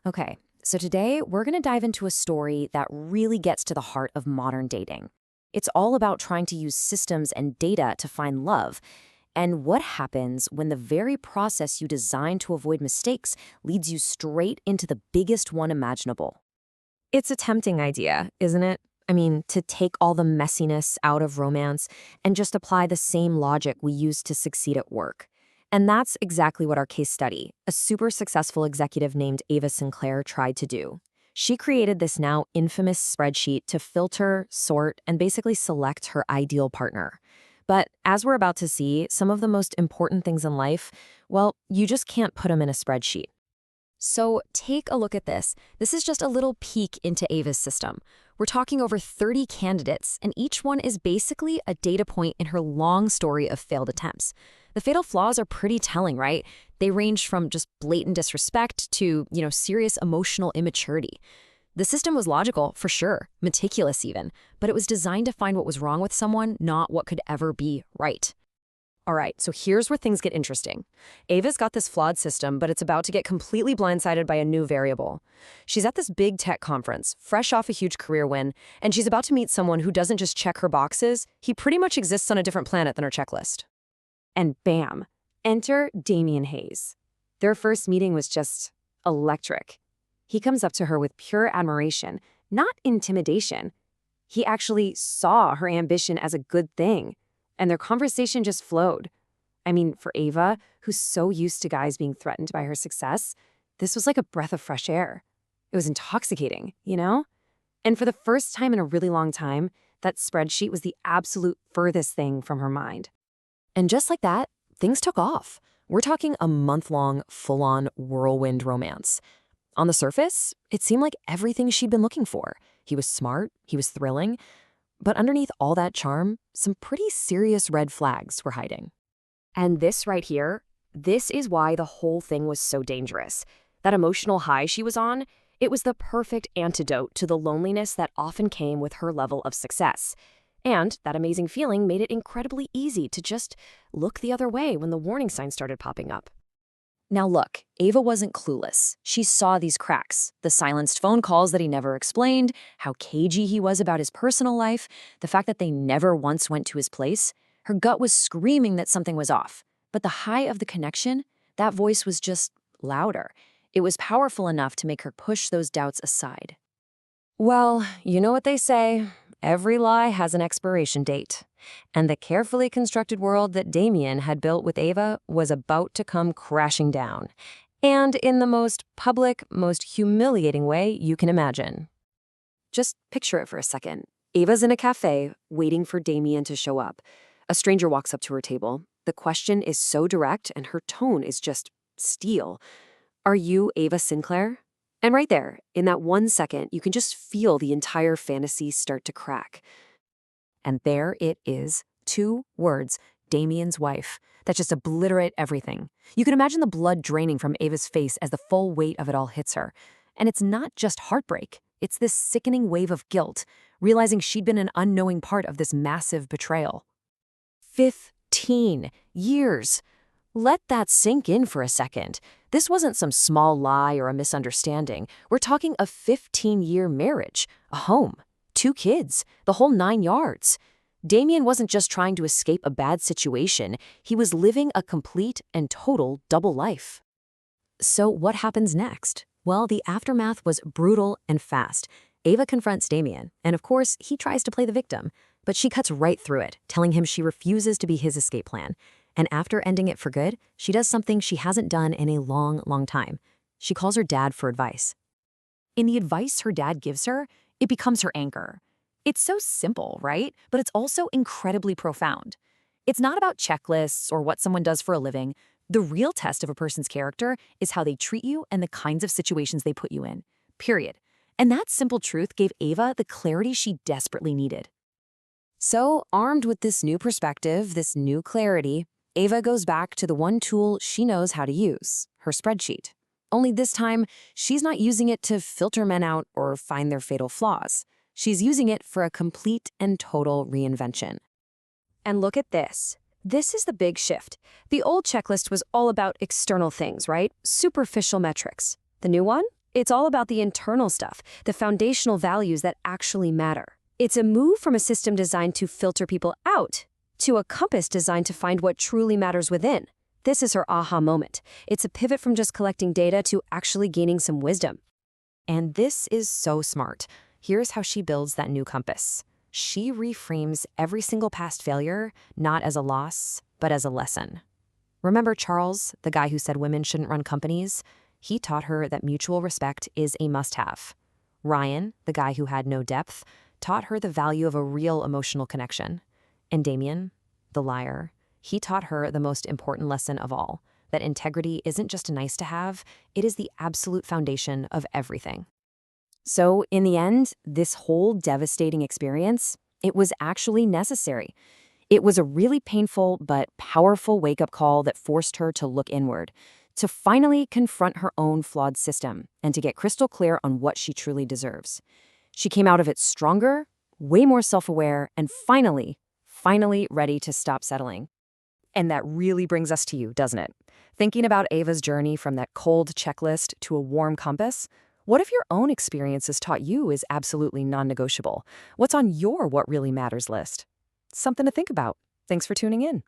Okay, so today we're going to dive into a story that really gets to the heart of modern dating. It's all about trying to use systems and data to find love, and what happens when the very process you designed to avoid mistakes leads you straight into the biggest one imaginable. It's a tempting idea, isn't it? I mean, to take all the messiness out of romance and just apply the same logic we use to succeed at work. And that's exactly what our case study, a super successful executive named Ava Sinclair, tried to do. She created this now infamous spreadsheet to filter, sort, and basically select her ideal partner. But as we're about to see, some of the most important things in life, well, you just can't put them in a spreadsheet. So take a look at this. This is just a little peek into Ava's system. We're talking over 30 candidates, and each one is basically a data point in her long story of failed attempts. The fatal flaws are pretty telling, right? They range from just blatant disrespect to, serious emotional immaturity. The system was logical, for sure, meticulous even, but it was designed to find what was wrong with someone, not what could ever be right. All right, so here's where things get interesting. Ava's got this flawed system, but it's about to get completely blindsided by a new variable. She's at this big tech conference, fresh off a huge career win, and she's about to meet someone who doesn't just check her boxes, he pretty much exists on a different planet than her checklist. And bam, enter Damian Hayes. Their first meeting was just electric. He comes up to her with pure admiration, not intimidation. He actually saw her ambition as a good thing. And their conversation just flowed. I mean, for Ava, who's so used to guys being threatened by her success, this was like a breath of fresh air. It was intoxicating, you know? And for the first time in a really long time, that spreadsheet was the absolute furthest thing from her mind. And just like that, things took off. We're talking a month-long, full-on whirlwind romance. On the surface, it seemed like everything she'd been looking for. He was smart, he was thrilling, but underneath all that charm, some pretty serious red flags were hiding. And this right here, this is why the whole thing was so dangerous. That emotional high she was on, it was the perfect antidote to the loneliness that often came with her level of success. And that amazing feeling made it incredibly easy to just look the other way when the warning signs started popping up. Now look, Ava wasn't clueless. She saw these cracks, the silenced phone calls that he never explained, how cagey he was about his personal life, the fact that they never once went to his place. Her gut was screaming that something was off. But the high of the connection, that voice was just louder. It was powerful enough to make her push those doubts aside. Well, you know what they say, every lie has an expiration date. And the carefully constructed world that Damian had built with Ava was about to come crashing down. And in the most public, most humiliating way you can imagine. Just picture it for a second. Ava's in a cafe, waiting for Damian to show up. A stranger walks up to her table. The question is so direct, and her tone is just steel. Are you Ava Sinclair? And right there, in that 1 second, you can just feel the entire fantasy start to crack. And there it is, 2 words, Damian's wife, that just obliterate everything. You can imagine the blood draining from Ava's face as the full weight of it all hits her. And it's not just heartbreak. It's this sickening wave of guilt, realizing she'd been an unknowing part of this massive betrayal. 15 years. Let that sink in for a second. This wasn't some small lie or a misunderstanding. We're talking a 15-year marriage, a home, 2 kids, the whole 9 yards. Damian wasn't just trying to escape a bad situation. He was living a complete and total double life. So what happens next? Well, the aftermath was brutal and fast. Ava confronts Damian, and of course, he tries to play the victim. But she cuts right through it, telling him she refuses to be his escape plan. And after ending it for good, she does something she hasn't done in a long, long time. She calls her dad for advice. In the advice her dad gives her, it becomes her anchor. It's so simple, right? But it's also incredibly profound. It's not about checklists or what someone does for a living. The real test of a person's character is how they treat you and the kinds of situations they put you in. Period. And that simple truth gave Ava the clarity she desperately needed. So, armed with this new perspective, this new clarity, Ava goes back to the one tool she knows how to use, her spreadsheet. Only this time, she's not using it to filter men out or find their fatal flaws. She's using it for a complete and total reinvention. And look at this. This is the big shift. The old checklist was all about external things, right? Superficial metrics. The new one? It's all about the internal stuff, the foundational values that actually matter. It's a move from a system designed to filter people out to a compass designed to find what truly matters within. This is her aha moment. It's a pivot from just collecting data to actually gaining some wisdom. And this is so smart. Here's how she builds that new compass. She reframes every single past failure not as a loss, but as a lesson. Remember Charles, the guy who said women shouldn't run companies? He taught her that mutual respect is a must-have. Ryan, the guy who had no depth, taught her the value of a real emotional connection. And Damian, the liar, he taught her the most important lesson of all, that integrity isn't just a nice to have, it is the absolute foundation of everything. So, in the end, this whole devastating experience, it was actually necessary. It was a really painful but powerful wake-up call that forced her to look inward, to finally confront her own flawed system, and to get crystal clear on what she truly deserves. She came out of it stronger, way more self-aware, and finally ready to stop settling. And that really brings us to you, doesn't it? Thinking about Ava's journey from that cold checklist to a warm compass, what if your own experiences taught you is absolutely non-negotiable? What's on your what really matters list? Something to think about. Thanks for tuning in.